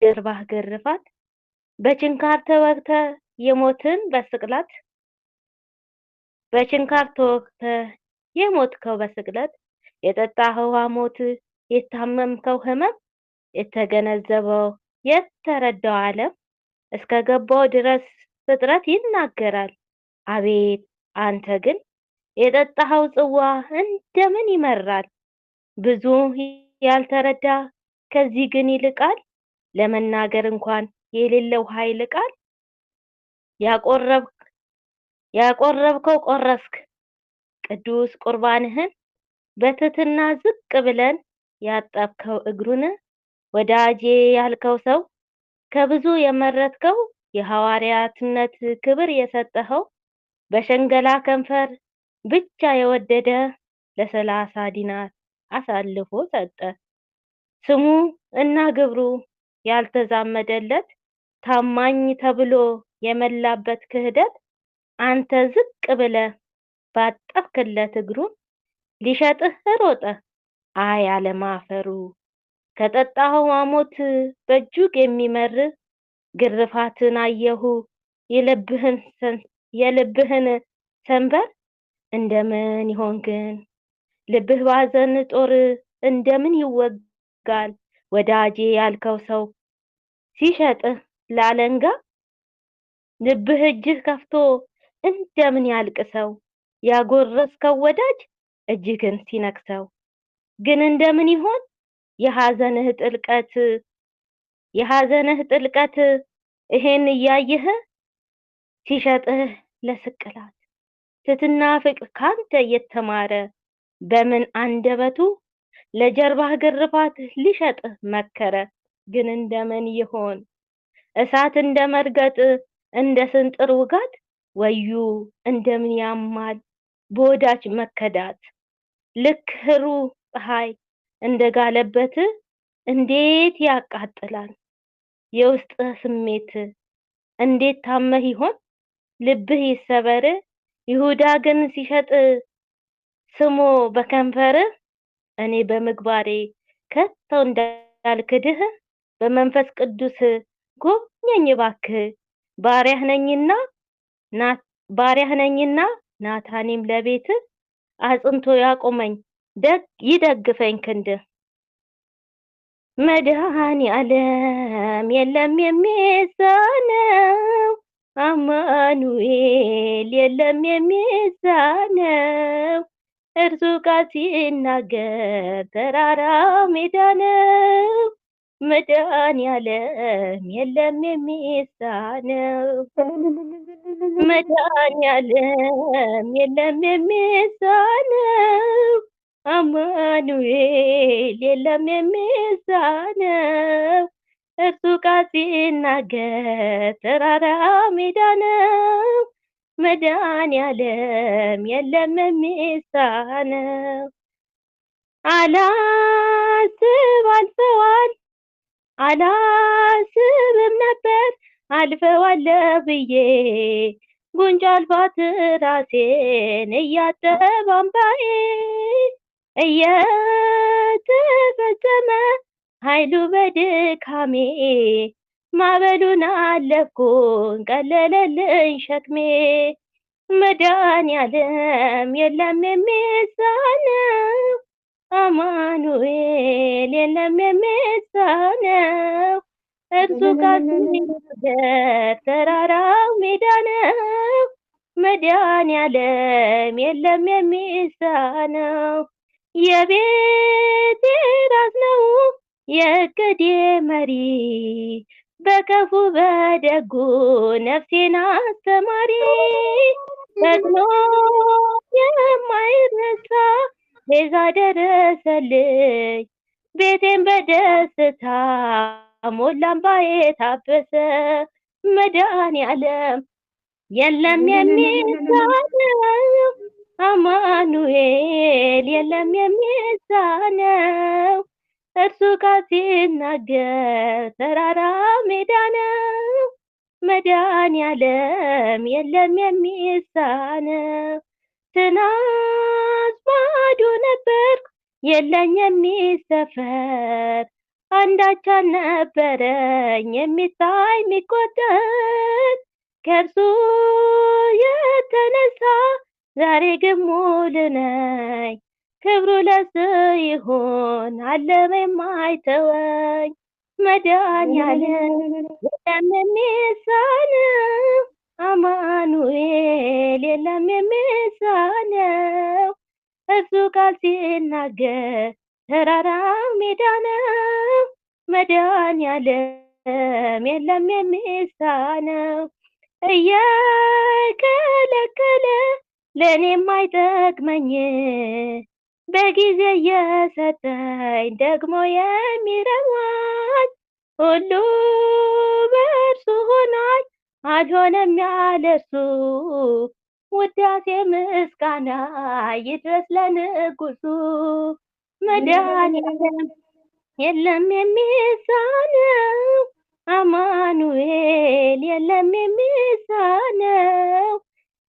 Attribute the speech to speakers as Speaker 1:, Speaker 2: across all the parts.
Speaker 1: ጀርባህ ግርፋት በችንካር ተወግተህ የሞትን በስቅላት በችንካር ተወግተህ የሞትከው በስቅለት የጠጣኸው ሐሞት የታመምከው ህመም የተገነዘበው የተረዳው ዓለም እስከ ገባው ድረስ ፍጥረት ይናገራል። አቤት አንተ ግን የጠጣኸው ጽዋ እንደምን ይመራል! ብዙ ያልተረዳ ከዚህ ግን ይልቃል ለመናገር እንኳን የሌለው ኃይል ቃል ያቆረብከው ቆረስክ ቅዱስ ቁርባንህን በትህትና ዝቅ ብለን ያጠብከው እግሩን ወዳጄ ያልከው ሰው ከብዙ የመረጥከው የሐዋርያትነት ክብር የሰጠኸው በሸንገላ ከንፈር ብቻ የወደደ ለ30 ዲናር አሳልፎ ሰጠ። ስሙ እና ግብሩ ያልተዛመደለት ታማኝ ተብሎ የመላበት ክህደት አንተ ዝቅ ብለህ ባጠብክለት እግሩን ሊሸጥህ ሮጠ አይ አለማፈሩ። ከጠጣኸው ሐሞት በእጅግ የሚመር ግርፋትን አየሁ የልብህን ሰንበር እንደምን ይሆን ግን ልብህ ባዘን ጦር እንደምን ይወጋል ወዳጄ ያልከው ሰው ሲሸጥህ ላለንጋ ልብህ እጅህ ከፍቶ እንደምን ያልቅሰው ያጎረስከው ወዳጅ እጅግን ሲነክሰው ግን እንደምን ይሆን የሐዘንህ ጥልቀት ይሄን እያየህ ሲሸጥህ ለስቅላት ትትና ፍቅር ካንተ የተማረ በምን አንደበቱ ለጀርባህ ግርፋት ሊሸጥህ መከረ። ግን እንደምን ይሆን እሳት እንደመርገጥ እንደ ስንጥር ውጋት ወዩ እንደምን ያማል በወዳጅ መከዳት። ልክ ህሩ ፀሐይ እንደጋለበት እንዴት ያቃጥላል የውስጥ ስሜት እንዴት ታመህ ይሆን ልብህ ይሰበር ይሁዳ ግን ሲሸጥ ስሞ በከንፈር እኔ በምግባሬ ከተው እንዳልክድህ በመንፈስ ቅዱስ ጎብኘኝ እባክህ ባሪያህ ነኝና ናታኒም ለቤት አጽንቶ ያቆመኝ ይደግፈኝ ክንድህ። መድኃኔዓለም የለም የሚሳነው አማኑኤል የለም የሚሳነው እርሱ ቃል ሲናገር ተራራው ሜዳ ነው። መድኃኔዓለም የለም የሚሳነው መድኃኔዓለም የለም የሚሳነው አማኑኤል የለም የሚሳነው እርሱ ቃል ሲናገር ተራራው ሜዳ ነው። መድኃኔዓለም የለም የሚሳነው አላስብም ነበር አልፈዋለሁ ብዬ ጉንጭ አልፋት ራሴን እያጠብ አምባዬ እየተፈጸመ ኃይሉ በድካሜ ማዕበሉን አለፍኩኝ ቀለለልኝ ሸክሜ። መድኃኔዓለም የለም የሚሳነው አማኑኤል የለም የሚሳነው እርሱ ቃል ሲናገር ተራራው ሜዳ ነው። መድኃኔዓለም የለም የሚሳነው የቤቴ ራስ ነው የእቅዴ መሪ በክፉ በደጉ ነፍሴን አስተማሪ ፈጥኖ የማይረሳ ቤዛ ደረሰልኝ ቤቴን በደስታ ሞላ እምባዬ ታበሰ። መድኃኔዓለም የለም የሚሳነው አማኑኤል የለም የሚሳነው እርሱ ቃል ሲናገር ተራራው ሜዳ ነው። መድኃኔዓለም የለም የሚሳነው ትናንት ባዶ ነበርኩ የለኝ የሚሰፈር አንዳች አልነበረኝ የሚታይ የሚቆጠር ከእርሱ የተነሳ ዛሬ ግን ሙሉ ነኝ። ክብሩ ለእሱ ይሁን ዓለም የማይተወኝ መድኃኒዓለም የለም የሚሳነው አማኑኤል የለም የሚሳነው እሱ ቃል ሲናገር ተራራው ሜዳ ነው። መድኃኒዓለም የለም የሚሳነው እየከለከለ ለእኔ የማይጠቅመኝ በጊዜ እየሰጠኝ ደግሞ የሚረዋኝ ሁሉ በእርሱ ሆኗል አልሆነም ያለ እርሱ ውዳሴ ምስጋና ይድረስ ለንጉሱ መድኃኒዓለም የለም የሚሳነው አማኑኤል የለም የሚሳነው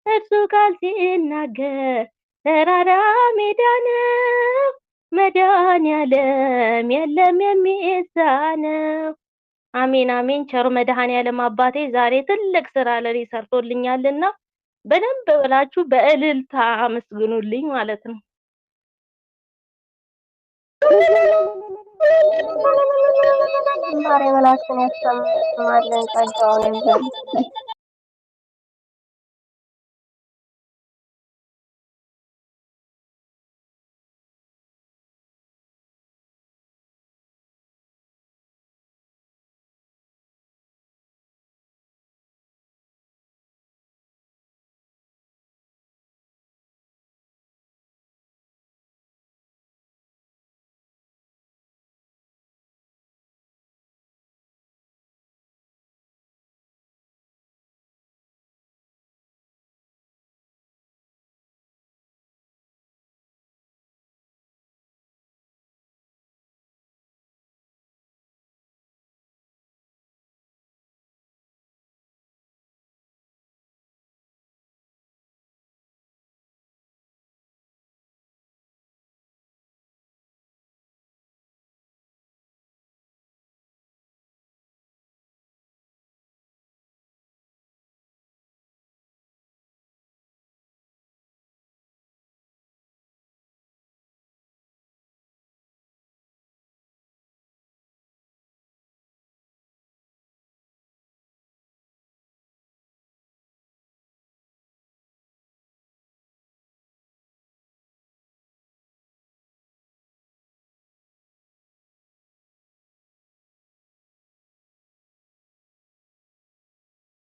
Speaker 1: እርሱ ቃል ሲናገር ተራራ ሜዳ ነው። መድኃኒዓለም የለም የሚሳነው። አሜን አሜን። ቸሩ መድኃኒዓለም አባቴ ዛሬ ትልቅ ስራ ለኔ ሰርቶልኛልና በደንብ ብላችሁ በእልልታ አመስግኑልኝ ማለት ነው።
Speaker 2: ማርያም ላችን ያስተምራለን ጸጋውን ያብዛልን።